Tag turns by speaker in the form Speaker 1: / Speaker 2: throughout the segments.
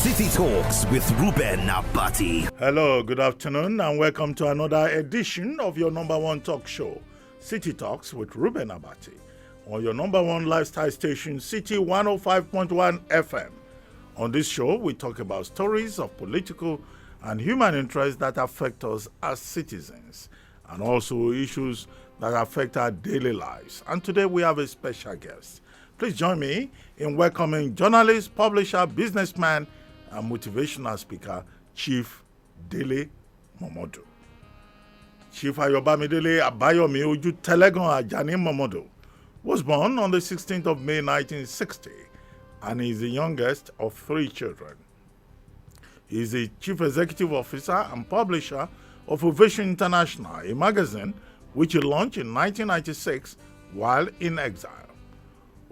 Speaker 1: City Talks with Reuben Abati.
Speaker 2: Hello, good afternoon, and welcome to another edition of your number one talk show, City Talks with Reuben Abati, on your number one lifestyle station, City 105.1 FM. On this show, we talk about stories of political and human interests that affect us as citizens, and also issues that affect our daily lives. And today we have a special guest. Please join me in welcoming journalist, publisher, businessman, and motivational speaker, Chief Dele Momodu. Chief Ayobamidele Abayomi Oju Telegon Ajani Momodu was born on the 16th of May 1960 and is the youngest of three children. He is the Chief Executive Officer and publisher of Ovation International, a magazine which he launched in 1996 while in exile.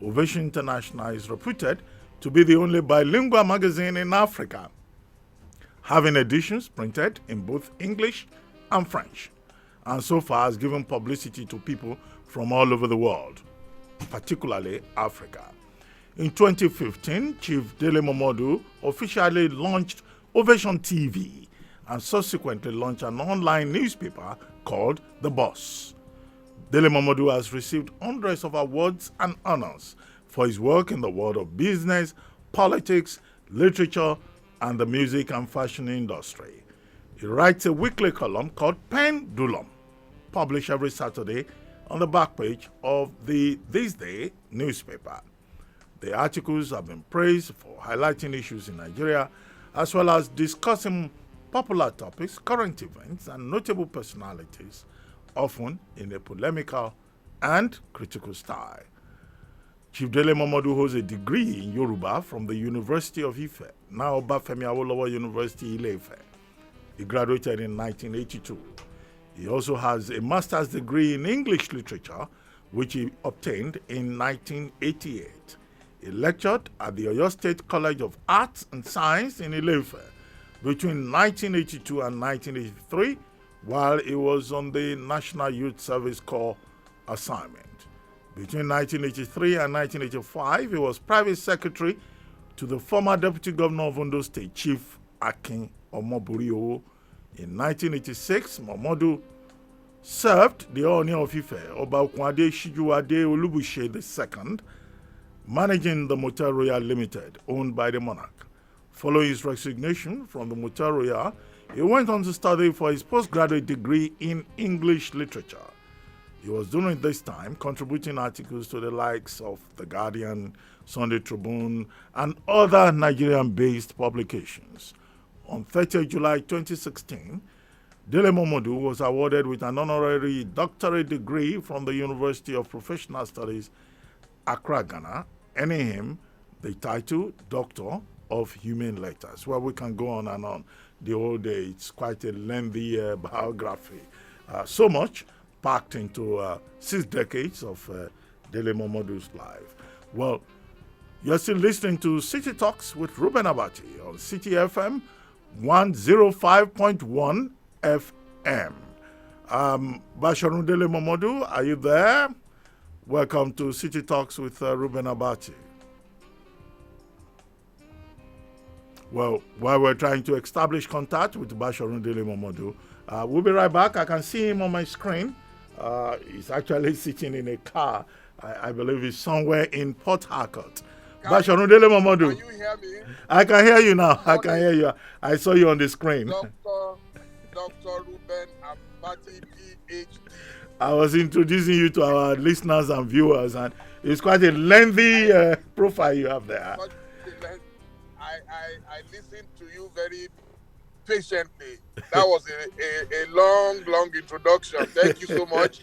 Speaker 2: Ovation International is reputed to be the only bilingual magazine in Africa, having editions printed in both English and French, and so far has given publicity to people from all over the world, particularly Africa. In 2015, Chief Dele Momodu officially launched Ovation TV and subsequently launched an online newspaper called The Boss. Dele Momodu has received hundreds of awards and honors for his work in the world of business, politics, literature, and the music and fashion industry. He writes a weekly column called Pendulum, published every Saturday on the back page of the This Day newspaper. The articles have been praised for highlighting issues in Nigeria, as well as discussing popular topics, current events, and notable personalities, often in a polemical and critical style. Chief Dele Momodu holds a degree in Yoruba from the University of Ife, now Obafemi Awolowo University, Ile-Ife. He graduated in 1982. He also has a master's degree in English literature, which he obtained in 1988. He lectured at the Oyo State College of Arts and Science in Ile-Ife between 1982 and 1983, while he was on the National Youth Service Corps assignment. Between 1983 and 1985, he was private secretary to the former Deputy Governor of Ondo State, Chief Akin Omoburio. In 1986, Momodu served the Ooni of Ife, Oba Okunade Shijuade Olubushe II, managing the Motel Royal Limited, owned by the monarch. Following his resignation from the Motel Royal, he went on to study for his postgraduate degree in English literature. He was during this time contributing articles to the likes of The Guardian, Sunday Tribune, and other Nigerian-based publications. On 30 July 2016, Dele Momodu was awarded with an honorary doctorate degree from the University of Professional Studies, Accra, Ghana, earning him the title Doctor of Humane Letters. Well, we can go on and on the whole day. It's quite a lengthy biography. So much packed into 6 decades of Dele Momodu's life. Well, you're still listening to City Talks with Reuben Abati on City FM 105.1 FM. Basharun Dele Momodu, are you there? Welcome to City Talks with Reuben Abati. Well, while we're trying to establish contact with Basharun Dele Momodu, we'll be right back. I can see him on my screen. He's actually sitting in a car. I believe he's somewhere in Port Harcourt. Basharun Dele Momodu.
Speaker 3: Can you hear me?
Speaker 2: I can hear you now. I can hear you. I saw you on the screen.
Speaker 3: Dr. Reuben Abati, PhD.
Speaker 2: I was introducing you to our listeners and viewers, and it's quite a lengthy profile you have there.
Speaker 3: I listened to you very patiently. That was a long introduction. Thank you so much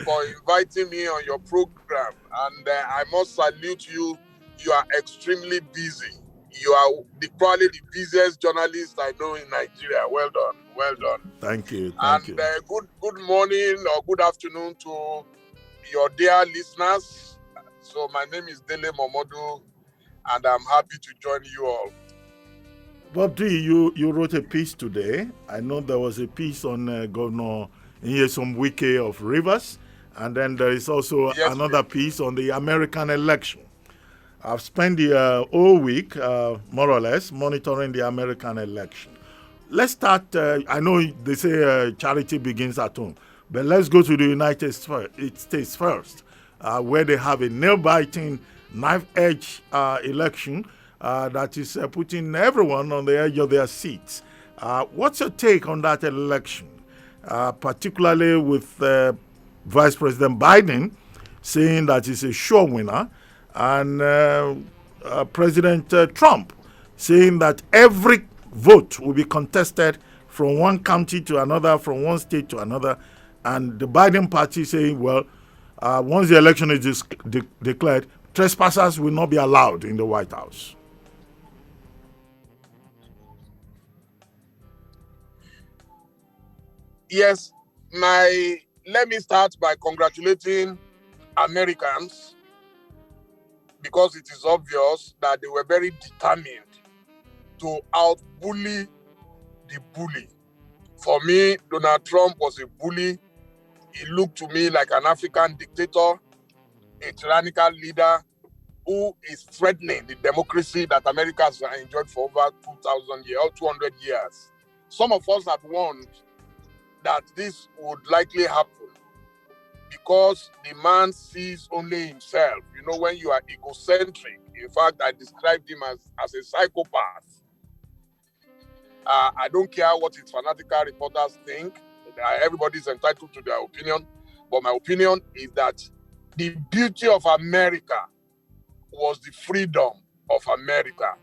Speaker 3: for inviting me on your program. And I must salute you. You are extremely busy. You are probably the busiest journalist I know in Nigeria. Well done. Well done.
Speaker 2: Thank you.
Speaker 3: And good morning or good afternoon to your dear listeners. So my name is Dele Momodu, and I'm happy to join you all.
Speaker 2: Bob D, you wrote a piece today. I know there was a piece on Governor Nyesom Wike of Rivers, and then there is also another piece on the American election. I've spent the whole week, more or less, monitoring the American election. Let's start. I know they say charity begins at home, but let's go to the United States first, where they have a nail-biting, knife-edge election that is putting everyone on the edge of their seats. What's your take on that election, particularly with Vice President Biden saying that he's a sure winner, and President Trump saying that every vote will be contested from one county to another, from one state to another, and the Biden party saying, well, once the election is declared, trespassers will not be allowed in the White House.
Speaker 3: Yes, let me start by congratulating Americans, because it is obvious that they were very determined to out-bully the bully. For me, Donald Trump was a bully. He looked to me like an African dictator, a tyrannical leader who is threatening the democracy that America has enjoyed for over 2,000 years or 200 years. Some of us had warned that this would likely happen because the man sees only himself. You know, when you are egocentric, in fact, I described him as a psychopath. I don't care what his fanatical reporters think. Everybody's entitled to their opinion. But my opinion is that the beauty of America was the freedom of America.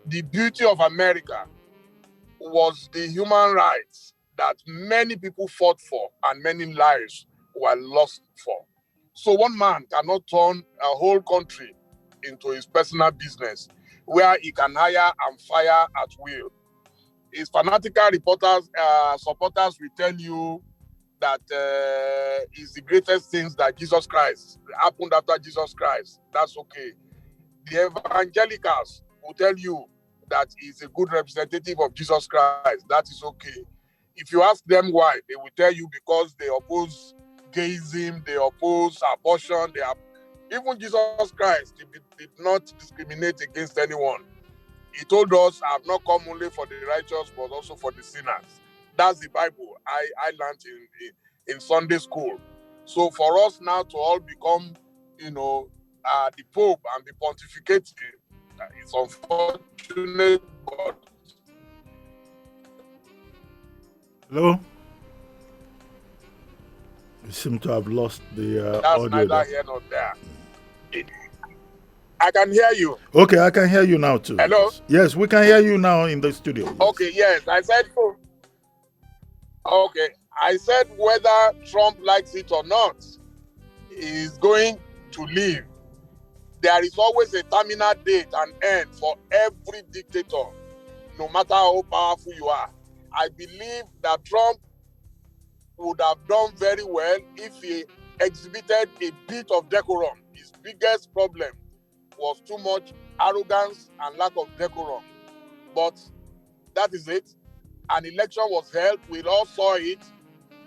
Speaker 3: The beauty of America was the human rights that many people fought for and many lives were lost for. So one man cannot turn a whole country into his personal business where he can hire and fire at will. His fanatical supporters will tell you that is the greatest things that Jesus Christ happened after Jesus Christ. That's okay. The evangelicals will tell you that he's a good representative of Jesus Christ. That is okay. If you ask them why, they will tell you because they oppose gayism, they oppose abortion. Even Jesus Christ did not discriminate against anyone. He told us, I have not come only for the righteous, but also for the sinners. That's the Bible I learned in Sunday school. So for us now to all become, the Pope and be pontificating, it's unfortunate, but...
Speaker 2: Hello? We seem to have lost the
Speaker 3: That's
Speaker 2: audio.
Speaker 3: neither here nor there. I can hear you.
Speaker 2: Okay, I can hear you now too.
Speaker 3: Hello?
Speaker 2: Yes, we can hear you now in the studio. Yes.
Speaker 3: Okay, yes. I said so. Okay. I said whether Trump likes it or not, he's going to leave. There is always a terminal date and end for every dictator, no matter how powerful you are. I believe that Trump would have done very well if he exhibited a bit of decorum. His biggest problem was too much arrogance and lack of decorum. But that is it. An election was held. We all saw it.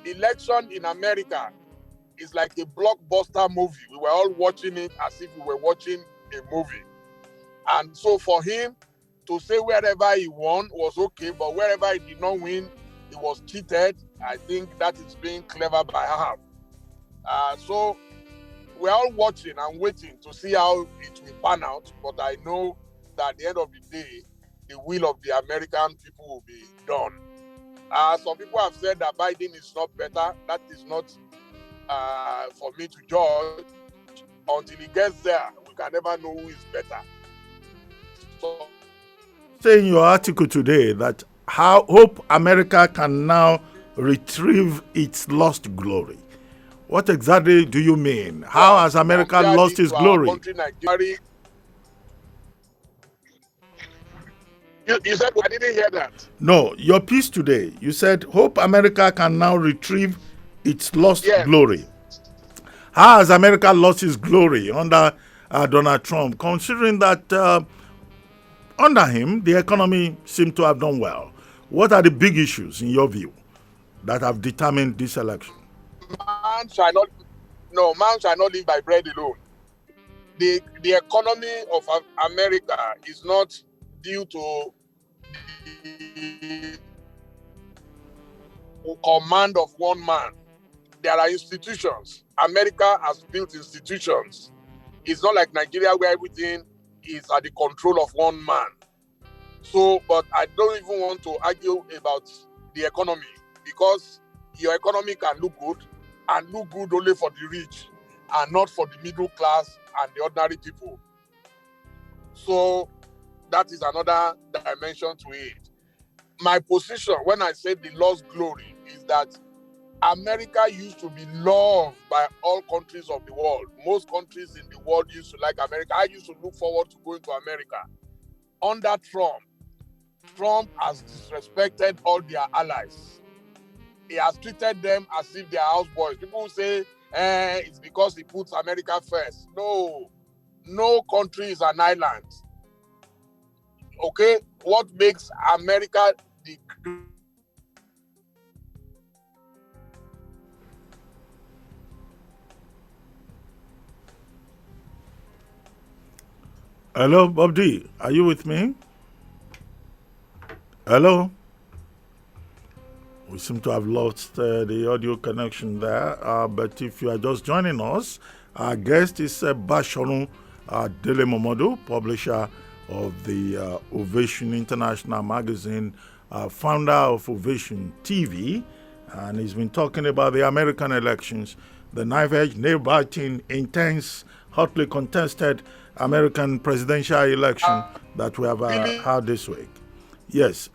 Speaker 3: Election in America is like a blockbuster movie. We were all watching it as if we were watching a movie. And so for him to say wherever he won was okay, but wherever he did not win, he was cheated. I think that is being clever by half. So we're all watching and waiting to see how it will pan out. But I know that at the end of the day, the will of the American people will be done. Some people have said that Biden is not better. That is not for me to judge. Until he gets there, we can never know who is better. So,
Speaker 2: say in your article today that hope America can now retrieve its lost glory. What exactly do you mean? How has America lost its glory?
Speaker 3: You said, I didn't hear that.
Speaker 2: No, your piece today, you said hope America can now retrieve its lost glory. How has America lost its glory under Donald Trump, considering that under him, the economy seemed to have done well? What are the big issues, in your view, that have determined this election?
Speaker 3: Man shall not live by bread alone. the economy of America is not due to the command of one man. There are institutions. America has built institutions. It's not like Nigeria where everything is at the control of one man. So, but I don't even want to argue about the economy, because your economy can look good and look good only for the rich and not for the middle class and the ordinary people. So that is another dimension to it. My position when I say the lost glory is that America used to be loved by all countries of the world. Most countries in the world used to like America. I used to look forward to going to America. Under Trump has disrespected all their allies. He has treated them as if they are houseboys. People say, it's because he puts America first. No country is an island. Okay? What makes America the...
Speaker 2: Hello, Bob D. Are you with me? Hello? We seem to have lost the audio connection there, but if you are just joining us, our guest is Bashorun Dele Momodu, publisher of the Ovation International magazine, founder of Ovation TV, and he's been talking about the American elections, the knife-edge, nail-biting, intense, hotly contested American presidential election that we have had this week. Yes.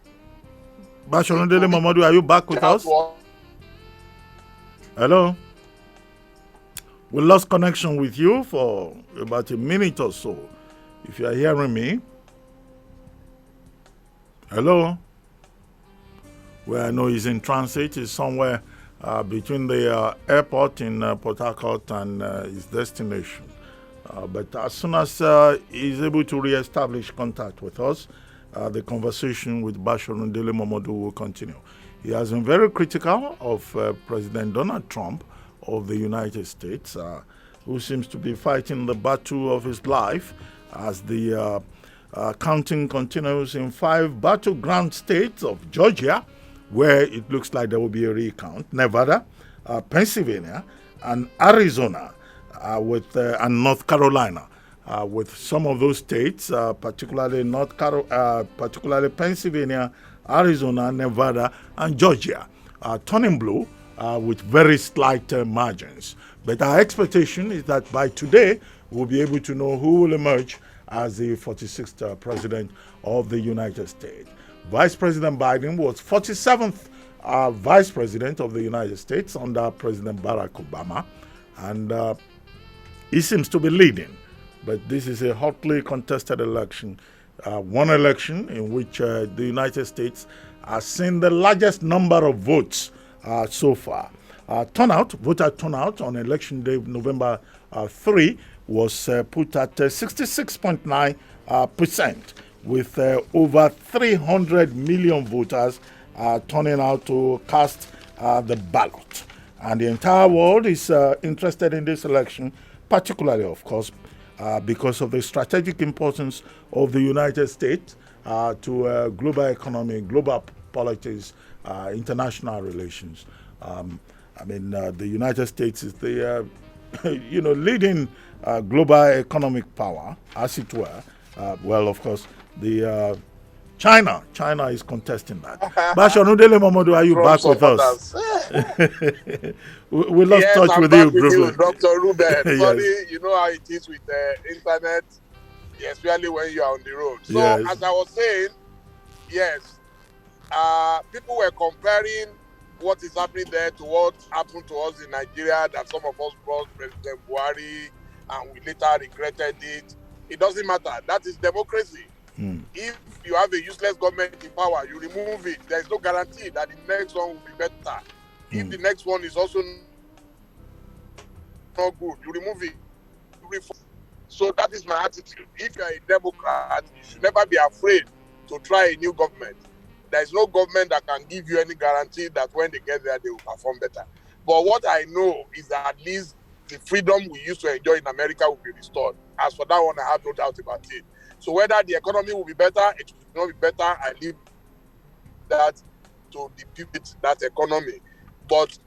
Speaker 2: Bashorun Dele Momodu, are you back with us? Hello? We lost connection with you for about a minute or so. If you are hearing me. Hello? Where I know he's in transit, he's somewhere between the airport in Port Harcourt and his destination. But as soon as he's able to re-establish contact with us, the conversation with Bashorun Dele Momodu will continue. He has been very critical of President Donald Trump of the United States, who seems to be fighting the battle of his life as the counting continues in 5 battleground states of Georgia, where it looks like there will be a recount, Nevada, Pennsylvania, and Arizona, and North Carolina. With some of those states, particularly particularly Pennsylvania, Arizona, Nevada, and Georgia, turning blue with very slight margins. But our expectation is that by today, we'll be able to know who will emerge as the 46th president of the United States. Vice President Biden was 47th vice president of the United States under President Barack Obama, and he seems to be leading. But this is a hotly contested election, one election in which the United States has seen the largest number of votes so far. Voter turnout on election day, November 3, was put at 66.9%, with over 300 million voters turning out to cast the ballot. And the entire world is interested in this election, particularly, of course, because of the strategic importance of the United States to global economy, global politics, international relations. The United States is the leading global economic power, as it were. Well, of course, the China is contesting that. Bashorun Dele Momodu, are you back with us? we lost touch with you,
Speaker 3: Dr. Reuben.
Speaker 2: Yes.
Speaker 3: Sorry, you know how it is with the internet, especially when you are on the road. So,
Speaker 2: yes.
Speaker 3: As I was saying, yes, people were comparing what is happening there to what happened to us in Nigeria, that some of us brought President Buhari and we later regretted it. It doesn't matter. That is democracy. If you have a useless government in power, you remove it. There is no guarantee that the next one will be better. If the next one is also not good, you remove it. So that is my attitude. If you are a Democrat, you should never be afraid to try a new government. There is no government that can give you any guarantee that when they get there, they will perform better. But what I know is that at least the freedom we used to enjoy in America will be restored. As for that one, I have no doubt about it. So whether the economy will be better, it will not be better, I leave that to the people that economy. But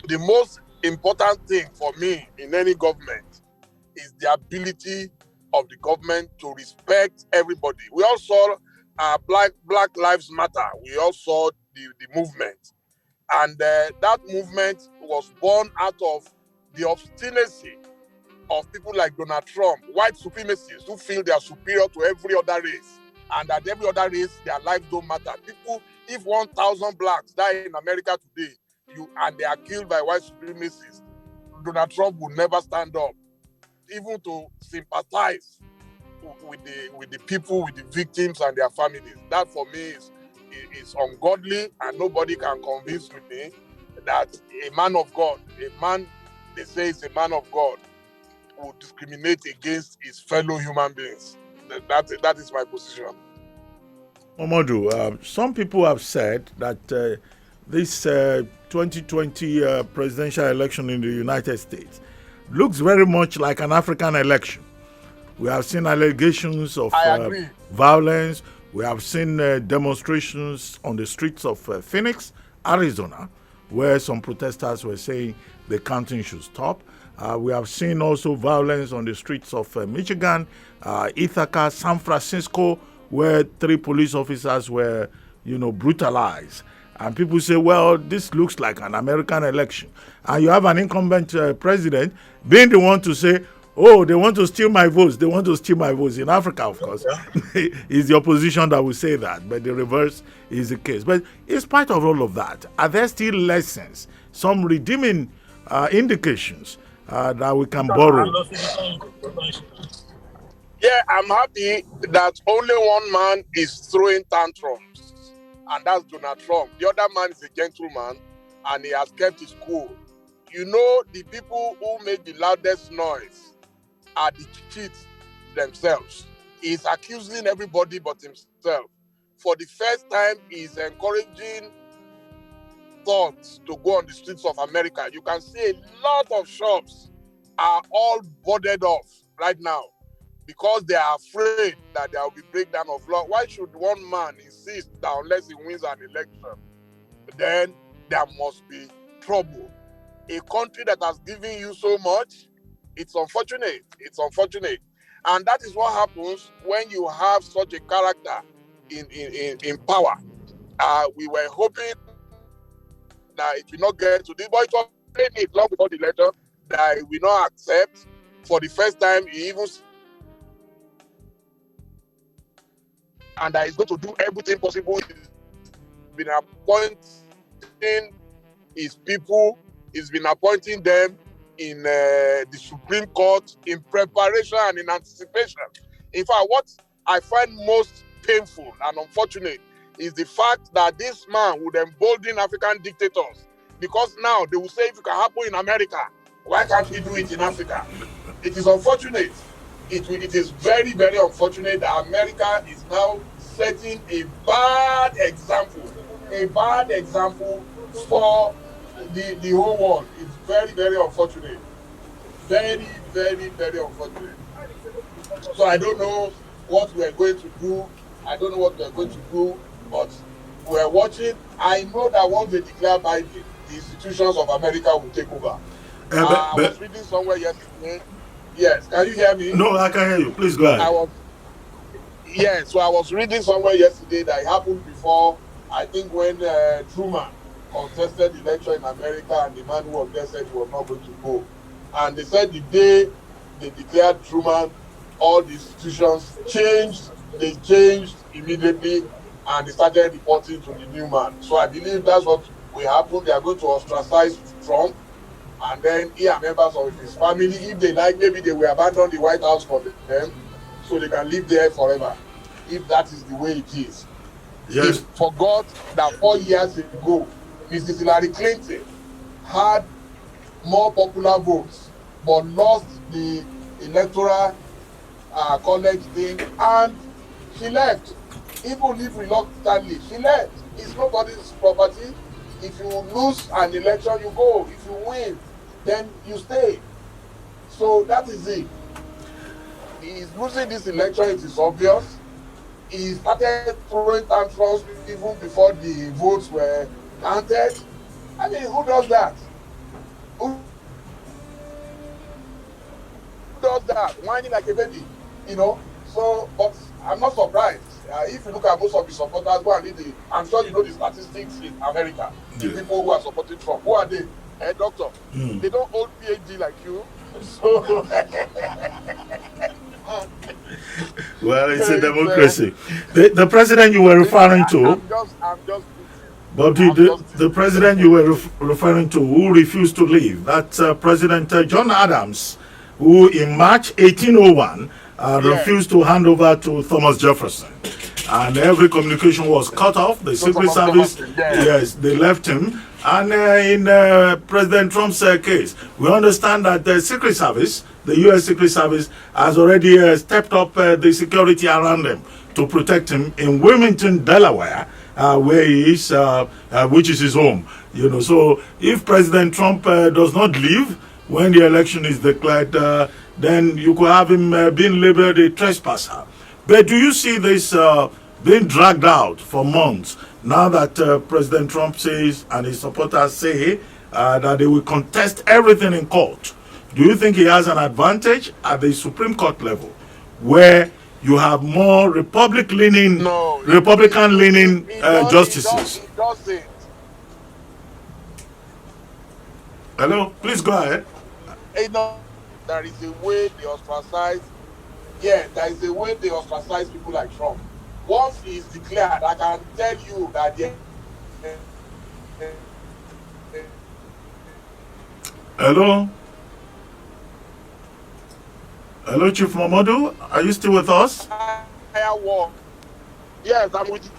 Speaker 3: the most important thing for me in any government is the ability of the government to respect everybody. We all saw Black Lives Matter. We all saw the movement. And that movement was born out of the obstinacy of people like Donald Trump, white supremacists who feel they are superior to every other race, and that every other race, their lives don't matter. People, if 1,000 blacks die in America today, and they are killed by white supremacists, Donald Trump will never stand up, even to sympathize with the people, with the victims and their families. That for me is ungodly, and nobody can convince me that a man of God, a man they say is a man of God, will discriminate against his fellow human beings. That is my position.
Speaker 2: Momodu, some people have said that this 2020 presidential election in the United States looks very much like an African election. We have seen allegations of violence. We have seen demonstrations on the streets of Phoenix, Arizona, where some protesters were saying the counting should stop. We have seen also violence on the streets of Michigan, Ithaca, San Francisco, where 3 police officers were, brutalized. And people say, well, this looks like an American election. And you have an incumbent president being the one to say, oh, they want to steal my votes. They want to steal my votes. In Africa, of course, it's the opposition that will say that. But the reverse is the case. But in spite of all of that, are there still lessons, some redeeming indications that we can borrow?
Speaker 3: Yeah, I'm happy that only one man is throwing tantrums, and that's Donald Trump. The other man is a gentleman, and he has kept his cool. The people who make the loudest noise are the cheats themselves. He's accusing everybody but himself. For the first time, he's encouraging thugs to go on the streets of America. You can see a lot of shops are all boarded off right now because they are afraid that there will be breakdown of law. Why should one man insist that unless he wins an election, then there must be trouble? A country that has given you so much, it's unfortunate. It's unfortunate. And that is what happens when you have such a character in power. We were hoping that it will not get to this, but it was saying it long before the election that we not accept. For the first time, he even and that he's going to do everything possible. He's been appointing his people. He's been appointing them in the Supreme Court in preparation and in anticipation. In fact, what I find most painful and unfortunate is the fact that this man would embolden African dictators, because now they will say if it can happen in America, why can't we do it in Africa? It is unfortunate. It is very, very unfortunate that America is now setting a bad example for the whole world. It's very, very unfortunate. Very, very, very unfortunate. So I don't know what we are going to do. But we are watching. I know that once they declare Biden, the institutions of America will take over. I was reading somewhere yesterday. Yes, can you hear me?
Speaker 2: No, I can hear you. Please go ahead.
Speaker 3: So I was reading somewhere yesterday that it happened before, I think when Truman contested the election in America, and the man who was there said he was not going to go. And they said the day they declared Truman, all the institutions changed. They changed immediately, and they started reporting to the new man. So I believe that's what will happen. They are going to ostracize Trump, and then he and members of his family, if they like, maybe they will abandon the White House for them, so they can live there forever, if that is the way it is.
Speaker 2: Yes.
Speaker 3: They forgot that 4 years ago, Mrs. Hillary Clinton had more popular votes, but lost the electoral college thing, and she left. Even if reluctantly, she left. It's nobody's property. If you lose an election, you go. If you win, then you stay. So that is it. he's losing this election. It is obvious. He started throwing tantrums even before the votes were counted. I mean, who does that? Who does that? Whining like a baby, you know? So, but I'm not surprised. If you look at most of the supporters, go and read I'm sure you know the statistics in America. The people who are supporting Trump, who are they? Doctor, they don't hold PhD like you. So,
Speaker 2: well, it's a democracy. The president you were referring to,
Speaker 3: I'm just
Speaker 2: but the president you were referring to who refused to leave, that's President John Adams, who in March 1801 refused to hand over to Thomas Jefferson. And every communication was cut off. The Secret Service, yes, they left him. And in President Trump's case, we understand that the Secret Service, the U.S. Secret Service, has already stepped up the security around him to protect him in Wilmington, Delaware, where he is, which is his home. You know, so if President Trump does not leave when the election is declared, then you could have him being labeled a trespasser. But do you see this being dragged out for months now that President Trump says and his supporters say that they will contest everything in court? Do you think he has an advantage at the Supreme Court level where you have more Republican-leaning justices?
Speaker 3: He doesn't.
Speaker 2: Hello? Please go ahead.
Speaker 3: You know, there is a way they ostracize. Yeah, there is a way they ostracize people like Trump. Once he is declared, I can tell you that
Speaker 2: Hello? Hello, Chief Momodu? Are you still with us?
Speaker 3: Yes, I'm with you.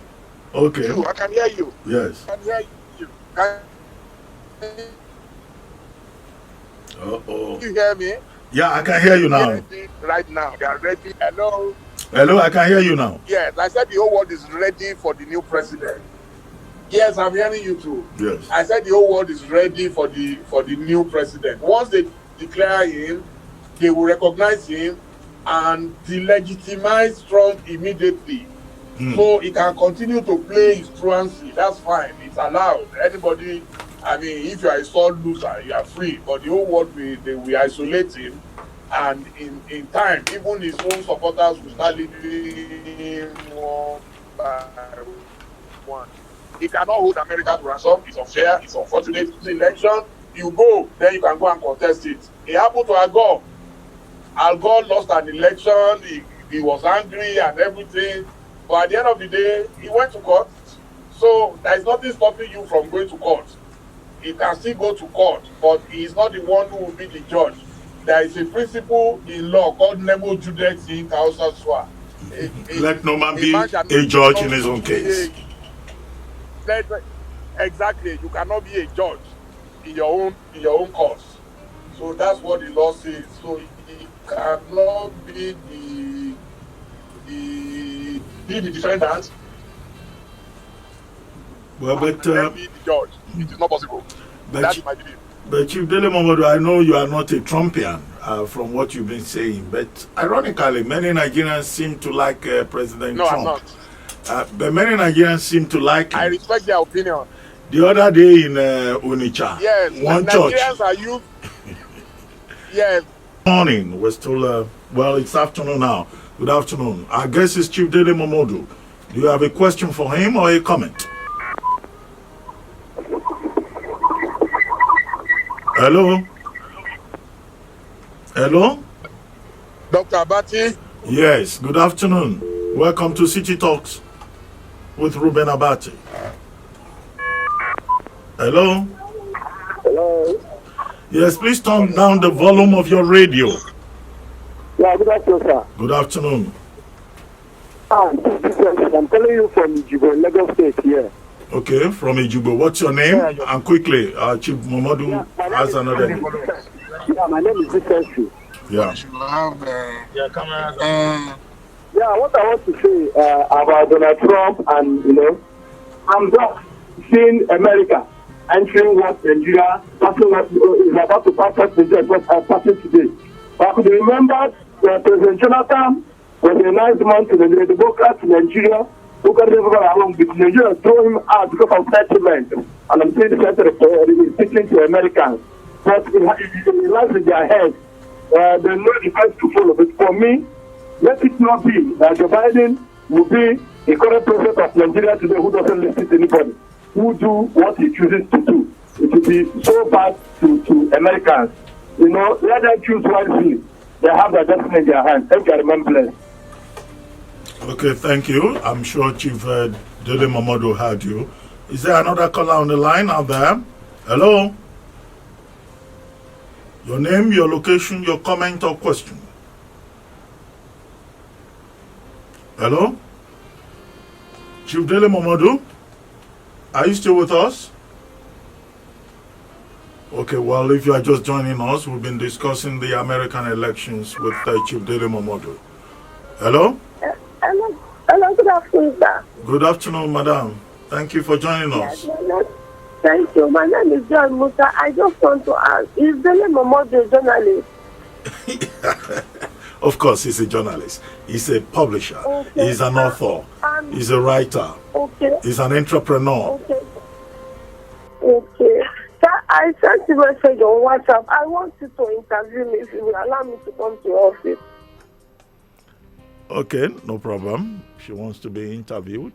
Speaker 2: Okay.
Speaker 3: I can hear you.
Speaker 2: Yes.
Speaker 3: I can hear you.
Speaker 2: Uh-oh.
Speaker 3: You hear me?
Speaker 2: Yeah, I can hear you now.
Speaker 3: Right now, they are ready. Hello?
Speaker 2: Hello, I can hear you now.
Speaker 3: Yes, I said the whole world is ready for the new president. Yes, I'm hearing you too.
Speaker 2: Yes.
Speaker 3: I said the whole world is ready for the new president. Once they declare him, they will recognize him and delegitimize Trump immediately. So he can continue to play his truancy. That's fine. It's allowed. Anybody, I mean, if you are a sore loser, you are free. But the whole world, they will isolate him. And in time, even his own supporters will start leaving him one by one. He cannot hold America to ransom. It's unfair. It's unfortunate. It's an election. You go, then you can go and contest it. It happened to Al Gore. Al Gore lost an election. He was angry and everything. But at the end of the day, he went to court. So there is nothing stopping you from going to court. He can still go to court, but he is not the one who will be the judge. There is a principle in law called Nemo Judex in Causa Sua.
Speaker 2: Let no man be a judge in his own case.
Speaker 3: Exactly. You cannot be a judge in your own cause. So that's what the law says. So he cannot be the defendant.
Speaker 2: Well, but
Speaker 3: be the judge. It is not possible. That is my belief.
Speaker 2: But Chief Dele Momodu, I know you are not a Trumpian from what you've been saying, but ironically, many Nigerians seem to like President Trump.
Speaker 3: No, I'm not.
Speaker 2: But many Nigerians seem to like him.
Speaker 3: I respect their opinion.
Speaker 2: The other day in Onitsha,
Speaker 3: yes,
Speaker 2: one church.
Speaker 3: Nigerians are you. Yes.
Speaker 2: Morning, we're still, well, it's afternoon now. Good afternoon. Our guest is Chief Dele Momodu. Do you have a question for him or a comment? Hello? Hello?
Speaker 3: Dr. Abati?
Speaker 2: Yes, good afternoon. Welcome to City Talks with Reuben Abati. Hello?
Speaker 4: Hello?
Speaker 2: Yes, please turn down the volume of your radio.
Speaker 4: Yeah, good afternoon, sir.
Speaker 2: Good afternoon.
Speaker 4: I'm calling you from Ijibo, Lagos State here.
Speaker 2: Okay, from Ijubo. What's your name? And quickly, Chief Momodu has another name.
Speaker 4: Yeah, my name is Vicencio.
Speaker 2: Yeah.
Speaker 4: Yeah, what I want to say about Donald Trump and, I'm just seeing America entering what Nigeria passing what is about to pass president was passing today. But I could remember President Jonathan was a nice man to the Democrats in Nigeria who can never go along with Nigeria, throw him out because of sentiment. And I'm saying the sentiment is speaking to Americans. But it lies in their head. They know the best to follow. But for me, let it not be that Joe Biden will be the current president of Nigeria today who doesn't listen to anybody, who do what he chooses to do. It will be so bad to Americans. You know, let them choose wisely. They have their destiny in their hands. Thank you, I remember blessed.
Speaker 2: Okay, thank you. I'm sure Chief Dele Momodu heard you. Is there another caller on the line out there? Hello? Your name, your location, your comment or question. Hello? Chief Dele Momodu? Are you still with us? Okay, well, if you are just joining us, we've been discussing the American elections with Chief Dele Momodu. Hello?
Speaker 5: Hello, good afternoon, sir.
Speaker 2: Good afternoon, madam. Thank you for joining us.
Speaker 5: Yes, thank you. My name is John Musa. I just want to ask, is Dele Momodu a journalist?
Speaker 2: Of course, he's a journalist. He's a publisher. Okay. He's an author. He's a writer.
Speaker 5: Okay.
Speaker 2: He's an entrepreneur.
Speaker 5: Okay. Okay. Sir, I sent a message on WhatsApp. I want you to interview me if you will allow me to come to your office.
Speaker 2: Okay, no problem. She wants to be interviewed,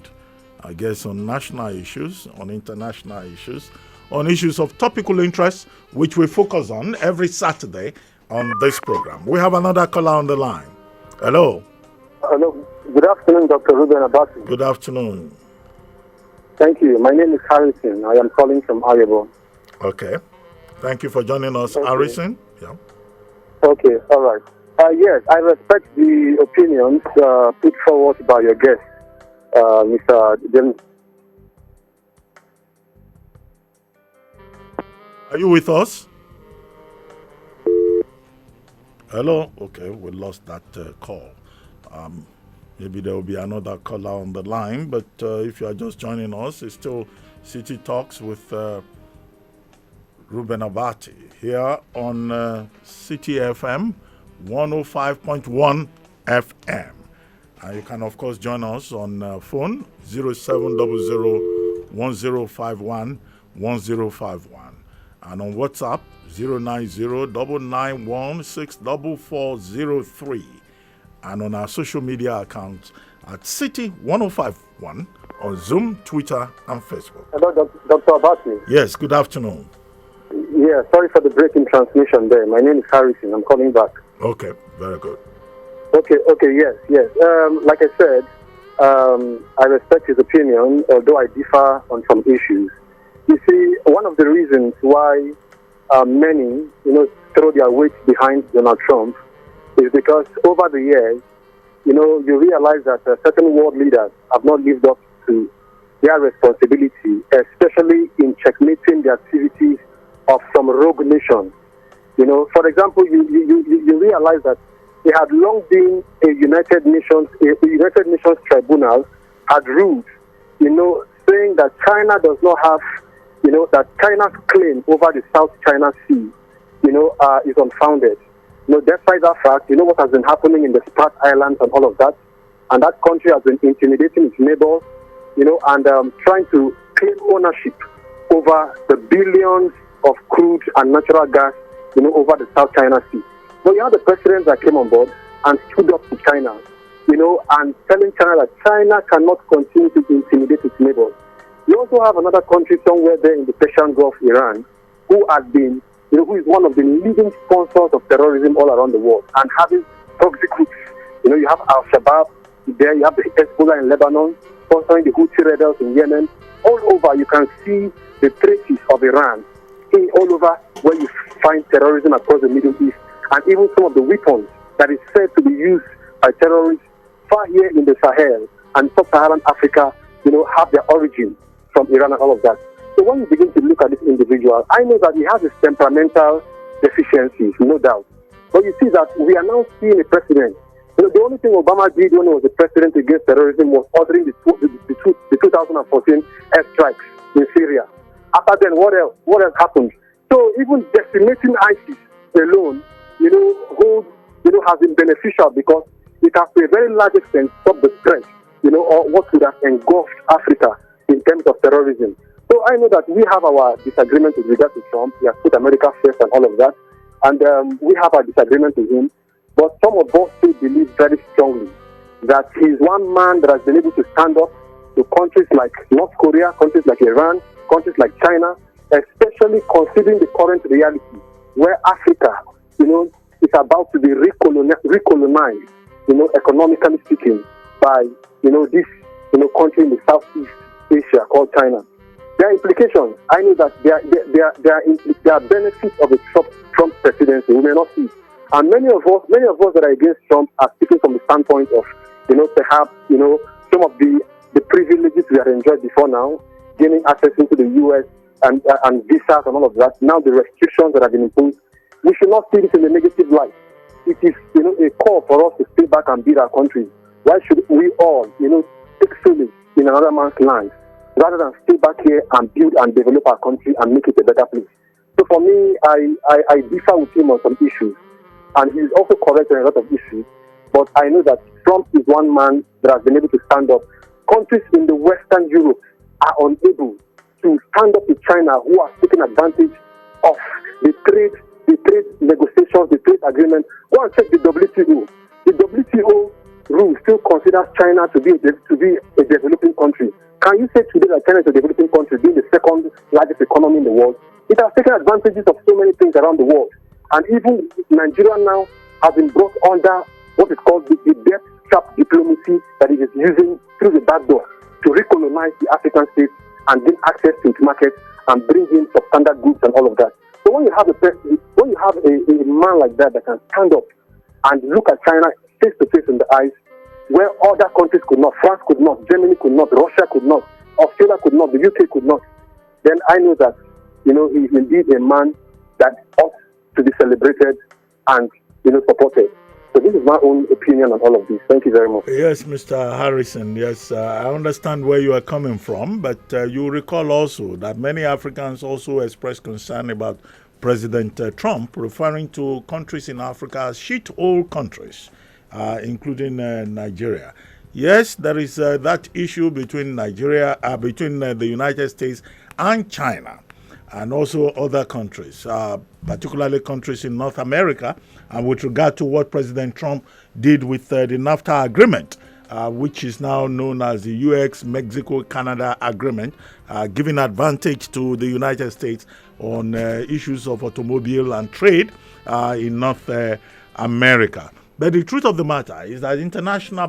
Speaker 2: I guess, on national issues, on international issues, on issues of topical interest, which we focus on every Saturday on this program. We have another caller on the line. Hello.
Speaker 6: Hello. Good afternoon, Dr. Reuben Abati.
Speaker 2: Good afternoon.
Speaker 6: Thank you. My name is Harrison. I am calling from Ayabo.
Speaker 2: Okay. Thank you for joining us,
Speaker 6: okay.
Speaker 2: Harrison. Yeah.
Speaker 6: Okay, all right. Yes, I respect the opinions put forward by your guest, Mr. Dele.
Speaker 2: Are you with us? Hello? Okay, we lost that call. Maybe there will be another caller on the line, but if you are just joining us, it's still City Talks with Reuben Abati here on City FM 105.1 FM. And you can, of course, join us on phone 0700-1051-1051 and on WhatsApp 090-991-64403 and on our social media accounts at City 1051 on Zoom, Twitter, and Facebook.
Speaker 6: Hello, Dr. Abati.
Speaker 2: Yes, good afternoon.
Speaker 6: Yeah, sorry for the break in transmission there. My name is Harrison. I'm calling back.
Speaker 2: Okay, very good.
Speaker 6: Okay, yes. Like I said, I respect his opinion, although I differ on some issues. You see, one of the reasons why many, throw their weight behind Donald Trump is because over the years, you realize that certain world leaders have not lived up to their responsibility, especially in checkmating the activities of some rogue nations. For example, you realize that there had long been a United Nations tribunal had ruled, saying that China does not have, that China's claim over the South China Sea, is unfounded. Despite that fact, what has been happening in the Sprat Islands and all of that, and that country has been intimidating its neighbors, and trying to claim ownership over the billions of crude and natural gas, over the South China Sea. But you have the president that came on board and stood up to China, and telling China that China cannot continue to intimidate its neighbors. You also have another country somewhere there in the Persian Gulf, Iran, who has been, who is one of the leading sponsors of terrorism all around the world and having toxic groups. You have Al-Shabaab there, you have the Hezbollah in Lebanon, sponsoring the Houthi rebels in Yemen. All over, you can see the traces of Iran all over where you find terrorism across the Middle East, and even some of the weapons that is said to be used by terrorists far here in the Sahel and sub-Saharan Africa, have their origin from Iran and all of that. So when you begin to look at this individual, I know that he has his temperamental deficiencies, no doubt. But you see that we are now seeing a president. The only thing Obama did when he was the president against terrorism was ordering the 2014 airstrikes in Syria. After then, what else happened? So even decimating ISIS alone, holds has been beneficial because it has to a very large extent stopped the spread, or what would have engulfed Africa in terms of terrorism. So I know that we have our disagreement with regard to Trump. He has put America first and all of that. And we have our disagreement with him. But some of us still believe very strongly that he is one man that has been able to stand up to countries like North Korea, countries like Iran, countries like China, especially considering the current reality where Africa, is about to be recolonized, economically speaking, by, this, country in the Southeast Asia called China. There are implications. I know that there are benefits of the Trump presidency. We may not see. And many of us that are against Trump are speaking from the standpoint of, perhaps, some of the privileges we had enjoyed before now, gaining access into the U.S. and visas and all of that. Now the restrictions that have been imposed, we should not see this in a negative light. It is, a call for us to stay back and build our country. Why should we all, take solace in another man's land rather than stay back here and build and develop our country and make it a better place? So for me, I differ with him on some issues, and he's also correct on a lot of issues. But I know that Trump is one man that has been able to stand up. Countries in the Western Europe are unable to stand up to China, who are taking advantage of the trade negotiations, the trade agreement. Go and check the WTO. The WTO rule still considers China to be a developing country. Can you say today that China is a developing country, being the second largest economy in the world? It has taken advantages of so many things around the world. And even Nigeria now has been brought under what is called the debt trap diplomacy that it is using through the back door to recolonize the African states and gain access to its markets and bring in substandard goods and all of that. So when you have a man like that can stand up and look at China face to face in the eyes, where other countries could not, France could not, Germany could not, Russia could not, Australia could not, the UK could not, then I know that, he is indeed a man that ought to be celebrated and, supported. So this is my own opinion on all of this. Thank you very much.
Speaker 2: Yes, Mr. Harrison. Yes, I understand where you are coming from, but you recall also that many Africans also expressed concern about President Trump referring to countries in Africa as shithole countries, including Nigeria. Yes, there is that issue between the United States and China, and also other countries, particularly countries in North America, and with regard to what President Trump did with the NAFTA agreement, which is now known as the US-Mexico-Canada agreement, giving advantage to the United States on issues of automobile and trade in North America. But the truth of the matter is that international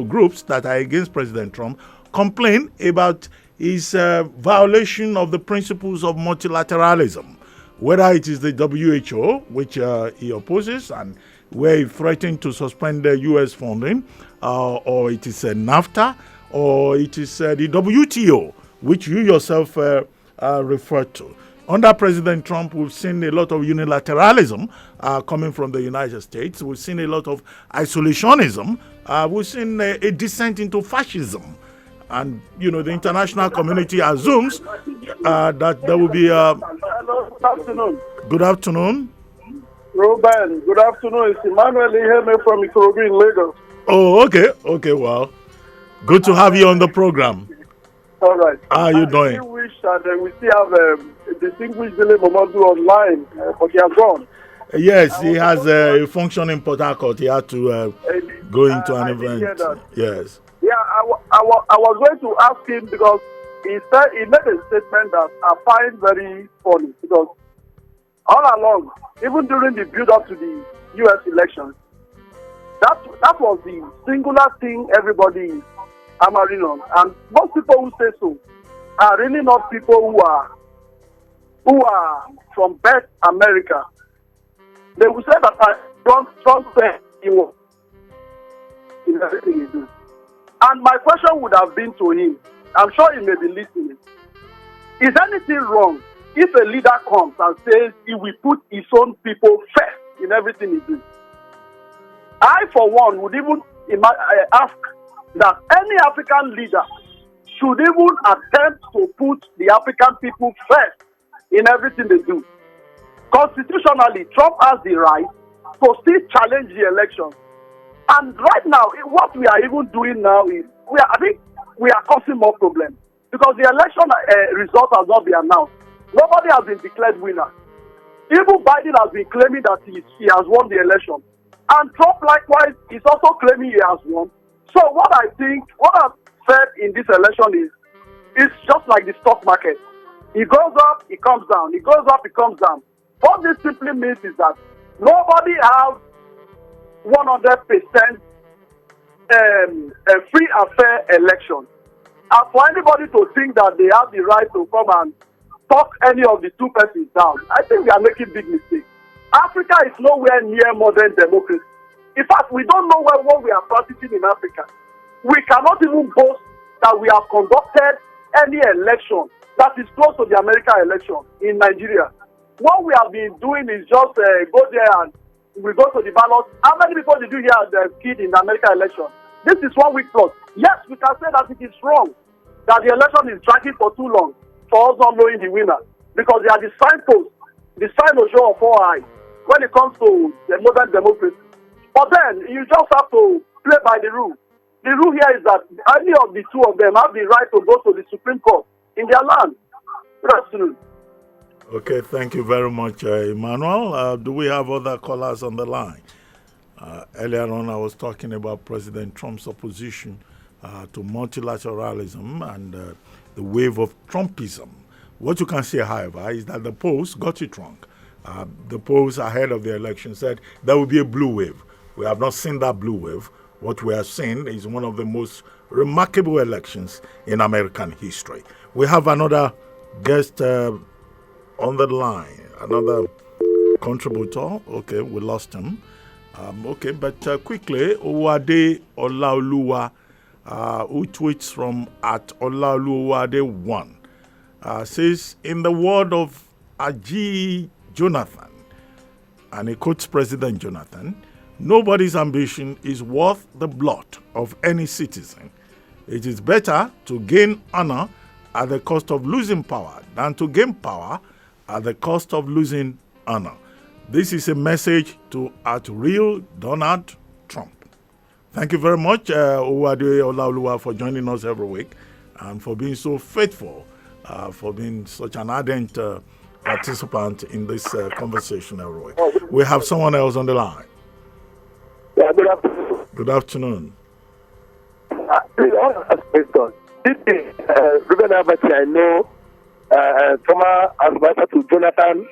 Speaker 2: groups that are against President Trump complain about his violation of the principles of multilateralism, whether it is the WHO, which he opposes, and where he threatened to suspend the U.S. funding, or it is NAFTA, or it is the WTO, which you yourself referred to. Under President Trump, we've seen a lot of unilateralism coming from the United States. We've seen a lot of isolationism. We've seen a descent into fascism. And, the international community assumes that there will be a...
Speaker 7: Hello, good afternoon.
Speaker 2: Good afternoon.
Speaker 7: Reuben, good afternoon. It's Emmanuel Iheme from Ikorodu in Lagos.
Speaker 2: Oh, okay. Okay, well, good to have you on the program.
Speaker 7: All right.
Speaker 2: How are you doing?
Speaker 7: I wish that we still have a distinguished Dele Momodu online, but he has gone.
Speaker 2: Yes, he has a function in Port Harcourt. He had to go into an event. Yes.
Speaker 7: Yeah, I was going to ask him because he made a statement that I find very funny, because all along, even during the build-up to the U.S. elections, that was the singular thing everybody is hammering on. And most people who say so are really not people who are from Best America. They will say that Trump said he was in everything he does. And my question would have been to him, I'm sure he may be listening, is anything wrong if a leader comes and says he will put his own people first in everything he does? I, for one, would even ask that any African leader should even attempt to put the African people first in everything they do. Constitutionally, Trump has the right to still challenge the election. And right now, what we are even doing now is, I think we are causing more problems because the election result has not been announced. Nobody has been declared winner. Even Biden has been claiming that he has won the election. And Trump likewise is also claiming he has won. So what I've said in this election is, it's just like the stock market. It goes up, it comes down. It goes up, it comes down. What this simply means is that nobody has 100% a free and fair election. And for anybody to think that they have the right to come and talk any of the two persons down, I think we are making big mistakes. Africa is nowhere near modern democracy. In fact, we don't know what we are practicing in Africa. We cannot even boast that we have conducted any election that is close to the American election in Nigeria. What we have been doing is just go there and we go to the ballot. How many people did you hear the kid in the American election? This is 1 week plus. Yes, we can say that it is wrong that the election is dragging for too long for us not knowing the winner, because they are the signposts, the sign of show of 4 eyes when it comes to the modern democracy. But then you just have to play by the rule. The rule here is that any of the two of them have the right to go to the Supreme Court in their land. Absolutely.
Speaker 2: Okay, thank you very much, Emmanuel. Do we have other callers on the line? Earlier on, I was talking about President Trump's opposition to multilateralism and the wave of Trumpism. What you can say, however, is that the polls got it wrong. The polls ahead of the election said there will be a blue wave. We have not seen that blue wave. What we have seen is one of the most remarkable elections in American history. We have another guest on the line, another contributor. Okay, we lost him. But quickly, Owade Olaoluwa, who tweets from at Olaoluwade1, says, in the word of Aji Jonathan, and he quotes President Jonathan, nobody's ambition is worth the blood of any citizen. It is better to gain honor at the cost of losing power than to gain power at the cost of losing honor. This is a message to at real Donald Trump. Thank you very much, Owade Olaoluwa, for joining us every week and for being so faithful, for being such an ardent participant in this conversation every week. We have someone else on the line.
Speaker 4: Yeah, good afternoon.
Speaker 2: Good afternoon.
Speaker 4: This is Reuben Abati, I know, former advisor to Jonathan.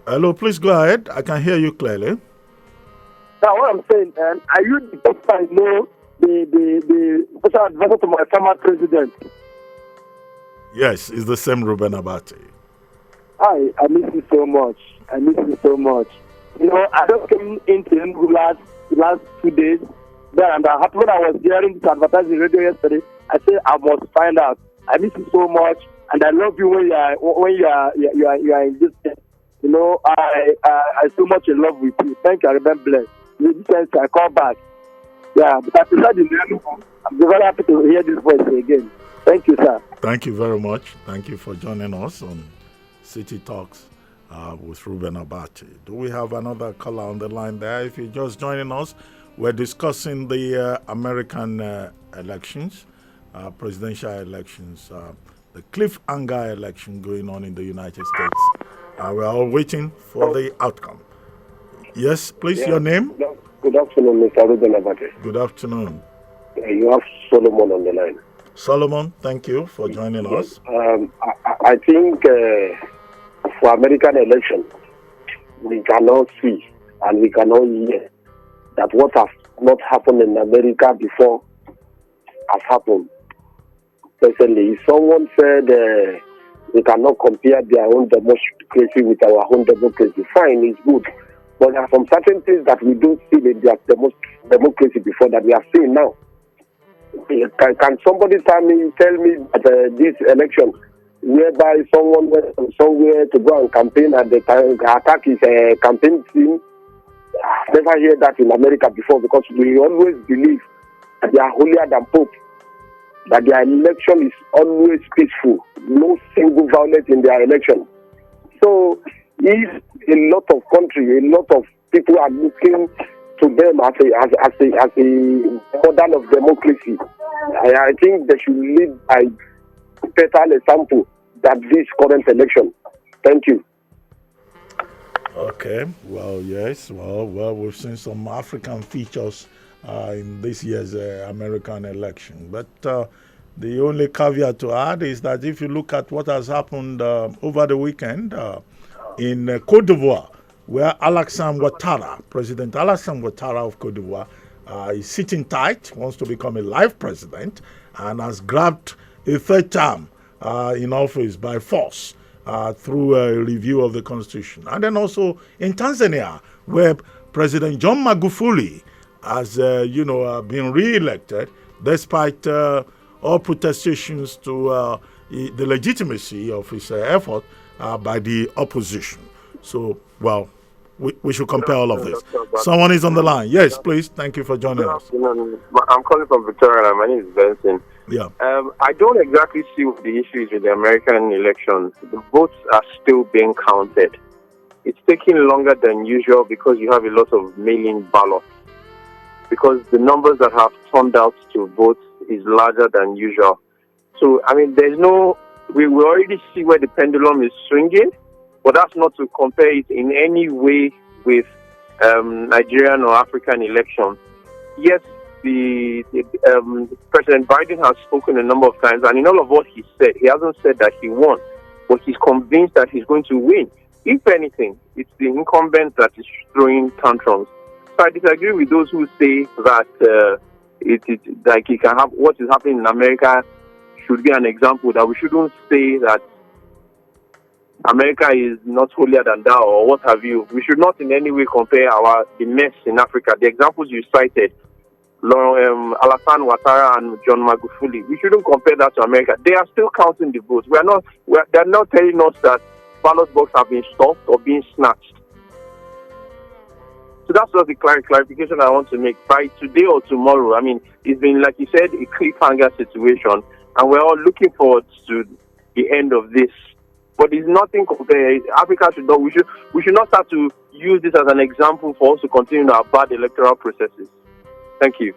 Speaker 2: Hello, please go ahead. I can hear you clearly.
Speaker 4: Now, what I'm saying, are you the person I know, the special advisor to my former president?
Speaker 2: Yes, it's the same Reuben Abati.
Speaker 4: Hi, I miss you so much. You know, I just came into the last 2 days. There, and when I was hearing this advertising radio yesterday, I said I must find out. I miss you so much, and I love you when you are in this. You know, I so much in love with you. Thank you. I remember blessed. In this sense, I call back. Yeah, but I prefer the name. I'm very happy to hear this voice again. Thank you, sir.
Speaker 2: Thank you very much. Thank you for joining us on City Talks with Reuben Abati. Do we have another caller on the line there? If you're just joining us, we're discussing the American elections, presidential elections, the cliffhanger election going on in the United States. We're all waiting for the outcome. Yes, please, your name?
Speaker 4: Good afternoon, Mr. Reuben Abati.
Speaker 2: Good afternoon.
Speaker 4: You have Solomon on the line.
Speaker 2: Solomon, thank you for joining us.
Speaker 4: I think for American election, we cannot see and we cannot hear that what has not happened in America before has happened. Personally, someone said we cannot compare their own democracy with our own democracy. Fine, it's good. But there are some certain things that we don't see in their democracy before that we are seeing now. Can somebody tell me that this election, whereby someone went somewhere to go and campaign at the time, attack his campaign team? I've never heard that in America before, because we always believe that they are holier than Pope, that their election is always peaceful, no single violence in their election. So
Speaker 6: if a lot of country, a lot of people are looking to them as a model of democracy, I think they should lead by better example than this current election. Thank you.
Speaker 2: Okay. Well, yes. Well, we've seen some African features in this year's American election, but the only caveat to add is that if you look at what has happened over the weekend in Cote d'Ivoire, where President Alassane Ouattara of Cote d'Ivoire, is sitting tight, wants to become a life president, and has grabbed a third term in office by force through a review of the constitution. And then also in Tanzania, where President John Magufuli has, been re-elected despite all protestations to the legitimacy of his effort by the opposition. So, well, we should compare all of this. Someone is on the line. Yes, please. Thank you for joining us.
Speaker 8: I'm calling from Victoria. My name is Benson.
Speaker 2: Yeah.
Speaker 8: I don't exactly see what the issue is with the American elections. The votes are still being counted. It's taking longer than usual because you have a lot of mail-in ballots. Because the numbers that have turned out to vote is larger than usual. So, I mean, we already see where the pendulum is swinging, but that's not to compare it in any way with Nigerian or African elections. Yes, the President Biden has spoken a number of times, and in all of what he said, he hasn't said that he won, but he's convinced that he's going to win. If anything, it's the incumbent that is throwing tantrums. So I disagree with those who say that like he can have what is happening in America should be an example, that we shouldn't say that America is not holier than thou or what have you. We should not in any way compare the mess in Africa. The examples you cited, Alassane Ouattara and John Magufuli, we shouldn't compare that to America. They are still counting the votes. They're not telling us that ballot boxes have been stopped or being snatched. So that's just the clarification I want to make. By today or tomorrow, I mean, it's been, like you said, a cliffhanger situation, and we're all looking forward to the end of this. But there's nothing compared. Africa should not. We should not start to use this as an example for us to continue our bad electoral processes. Thank you.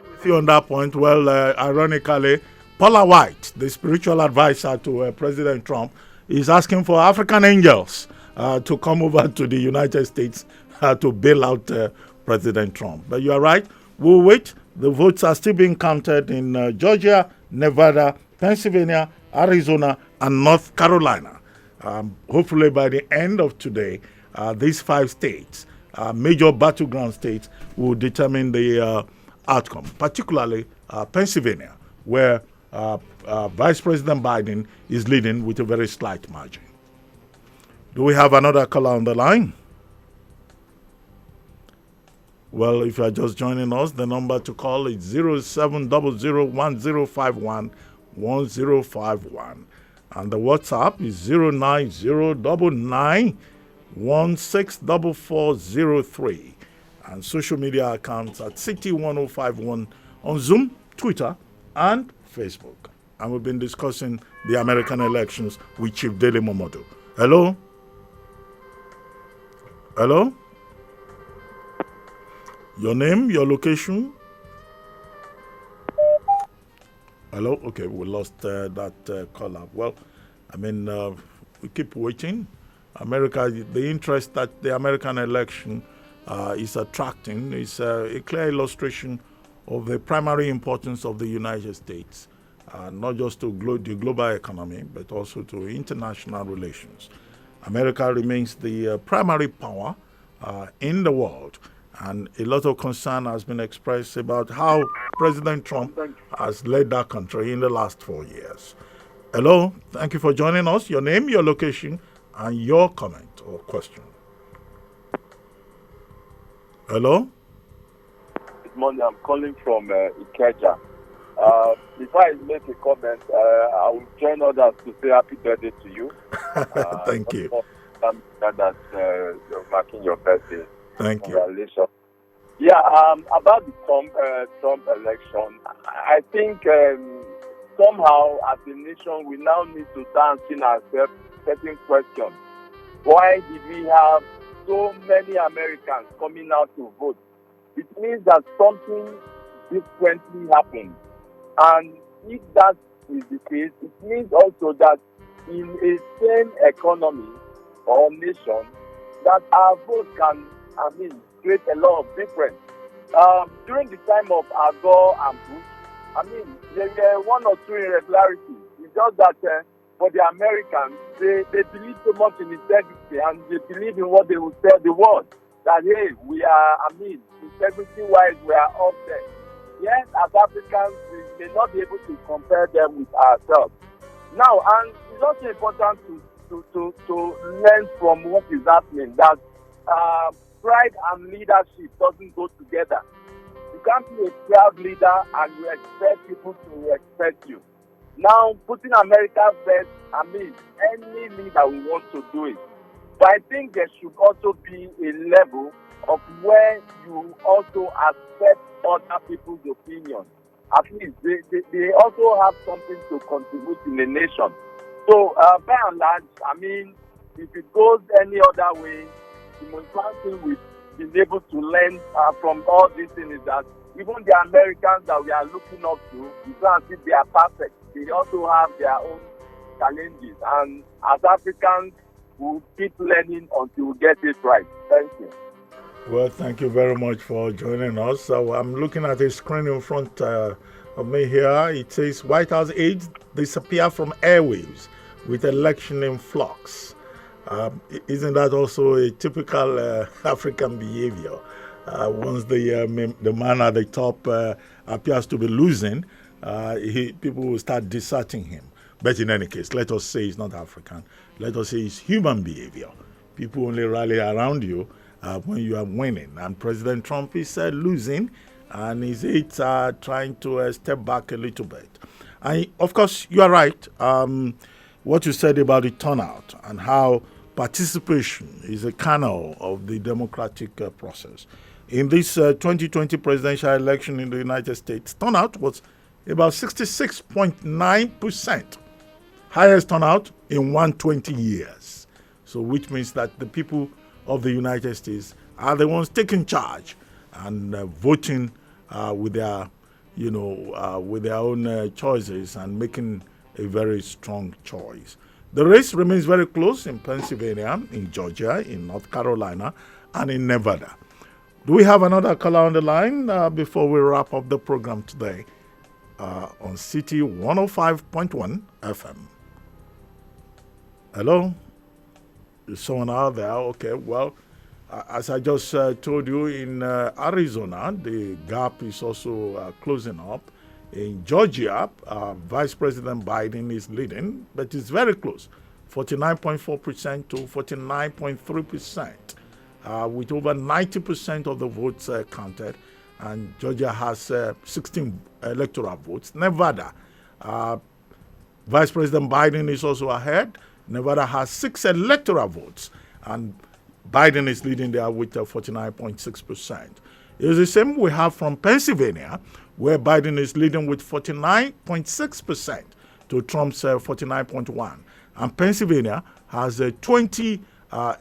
Speaker 2: With you on that point, well, ironically, Paula White, the spiritual advisor to President Trump, is asking for African angels to come over to the United States to bail out President Trump. But you are right. We'll wait. The votes are still being counted in Georgia, Nevada, Pennsylvania, Arizona, and North Carolina. Hopefully by the end of today, these 5 states, major battleground states, will determine the outcome, particularly Pennsylvania, where Vice President Biden is leading with a very slight margin. Do we have another caller on the line? Well, if you are just joining us, the number to call is 07001051 1051. And the WhatsApp is 09099164403. And social media accounts at City1051 on Zoom, Twitter, and Facebook. And we've been discussing the American elections with Chief Dele Momodu. Hello? Hello? Your name, your location? Hello? Okay, we lost that caller. Well, I mean, we keep waiting. America, the interest that the American election is attracting is a clear illustration of the primary importance of the United States, not just to the global economy, but also to international relations. America remains the primary power in the world. And a lot of concern has been expressed about how President Trump has led that country in the last 4 years. Hello, thank you for joining us. Your name, your location, and your comment or question. Hello?
Speaker 9: Good morning. I'm calling from Ikeja. Before I make a comment, I will join others to say happy birthday to you.
Speaker 2: Thank you.
Speaker 9: That you're marking your birthday.
Speaker 2: Thank you.
Speaker 9: Congratulations. Yeah, about the Trump election, I think somehow as a nation we now need to start asking ourselves certain questions. why did we have so many Americans coming out to vote? It means that something differently happened. And if that is the case, it means also that in a sane economy or nation, that our vote can, create a lot of difference. During the time of Agor and Bush, there were one or two irregularities. It's just that for the Americans, they believe so much in integrity and they believe in what they will tell the world. That, hey, we are, integrity-wise, we are up there. Yes, as Africans, we may not be able to compare them with ourselves. Now, and it's also important to learn from what is happening, that pride and leadership doesn't go together. You can't be a proud leader and you expect people to respect you. Now, putting America first, any leader will want to do it. But I think there should also be a level of where you also accept other people's opinions. At least they also have something to contribute in the nation. So, by and large, if it goes any other way, the most important thing we've been able to learn from all these things is that even the Americans that we are looking up to, you can't see they are perfect. They also have their own challenges. And as Africans, we'll keep learning until we get it right. Thank you.
Speaker 2: Well, thank you very much for joining us. So I'm looking at a screen in front of me here. It says White House aides disappear from airwaves with election in flux. Isn't that also a typical African behavior? Once the man at the top appears to be losing, people will start deserting him. But in any case, let us say it's not African. Let us say it's human behavior. People only rally around you when you are winning. And President Trump is losing, and his aides are trying to step back a little bit. And of course, you are right. What you said about the turnout and how participation is a kernel of the democratic process. In this 2020 presidential election in the United States, turnout was about 66.9%. Highest turnout in 120 years. So which means that the people of the United States are the ones taking charge and voting with their own choices and making a very strong choice. The race remains very close in Pennsylvania, in Georgia, in North Carolina, and in Nevada. Do we have another caller on the line before we wrap up the program today on City 105.1 FM? Hello? Is someone out there? Okay, well, as I just told you, in Arizona, the gap is also closing up. In Georgia, Vice President Biden is leading, but it's very close, 49.4% to 49.3%, with over 90% of the votes counted. And Georgia has 16 electoral votes. Nevada, Vice President Biden is also ahead. Nevada has 6 electoral votes, and Biden is leading there with 49.6%. It's the same we have from Pennsylvania, where Biden is leading with 49.6% to Trump's 49.1%. And Pennsylvania has 20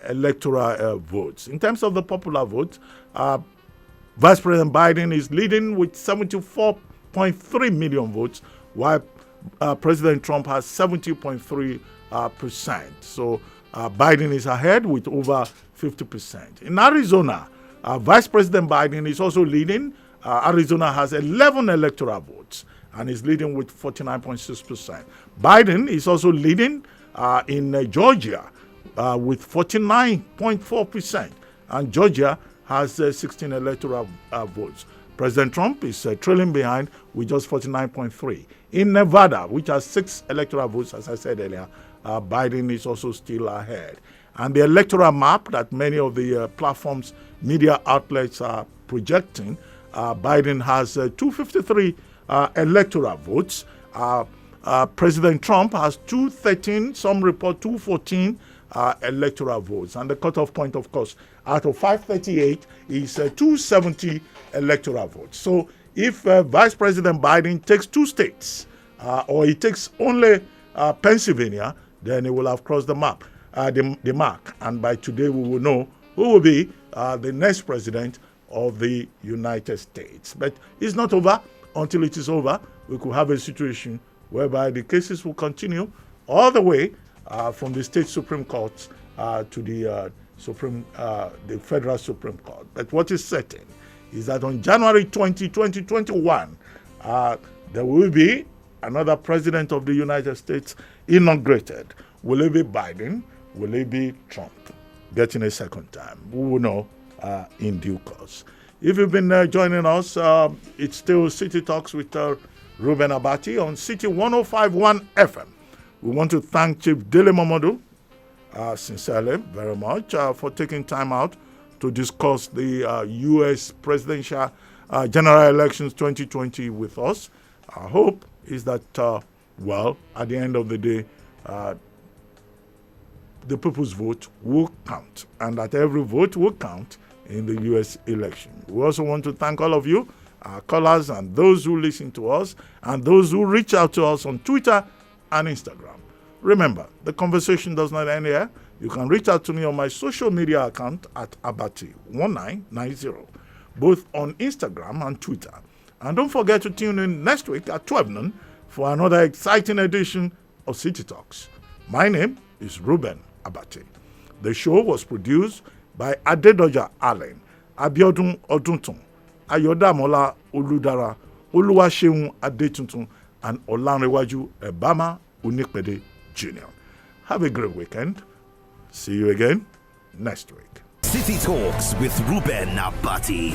Speaker 2: electoral votes. In terms of the popular vote, Vice President Biden is leading with 74.3 million votes, while President Trump has 70.3%. So Biden is ahead with over 50%. In Arizona, Vice President Biden is also leading. Arizona has 11 electoral votes and is leading with 49.6%. Biden is also leading in Georgia with 49.4%. And Georgia has 16 electoral votes. President Trump is trailing behind with just 49.3%. In Nevada, which has 6 electoral votes, as I said earlier, Biden is also still ahead. And the electoral map that many of the platforms, media outlets are projecting, Biden has 253 electoral votes. President Trump has 213, some report 214 electoral votes. And the cutoff point, of course, out of 538 is 270 electoral votes. So if Vice President Biden takes 2 states, or he takes only Pennsylvania, then he will have crossed the map. the mark. And by today, we will know who will be the next president of the United States. But it's not over. Until it is over, we could have a situation whereby the cases will continue all the way from the state Supreme Court to the Federal Supreme Court. But what is certain is that on January 20, 2021, there will be another president of the United States inaugurated. Will it be Biden? Will it be Trump getting a second time? We will know in due course. If you've been joining us, it's still City Talks with Reuben Abati on City 105.1 FM. We want to thank Chief Dele Momodu sincerely very much for taking time out to discuss the U.S. presidential general elections 2020 with us. Our hope is that, at the end of the day, the people's vote will count, and that every vote will count in the U.S. election. We also want to thank all of you, our callers, and those who listen to us, and those who reach out to us on Twitter and Instagram. Remember, the conversation does not end here. You can reach out to me on my social media account at Abati1990, both on Instagram and Twitter. And don't forget to tune in next week at 12 noon for another exciting edition of City Talks. My name is Reuben Abati. The show was produced by Adedoja Allen, Abiodun Oduntun, Ayodamola Oludara, Oluwaseun Adetuntun, and Olanrewaju Ebama Unikpede Jr. Have a great weekend. See you again next week.
Speaker 1: City Talks with Reuben Abati.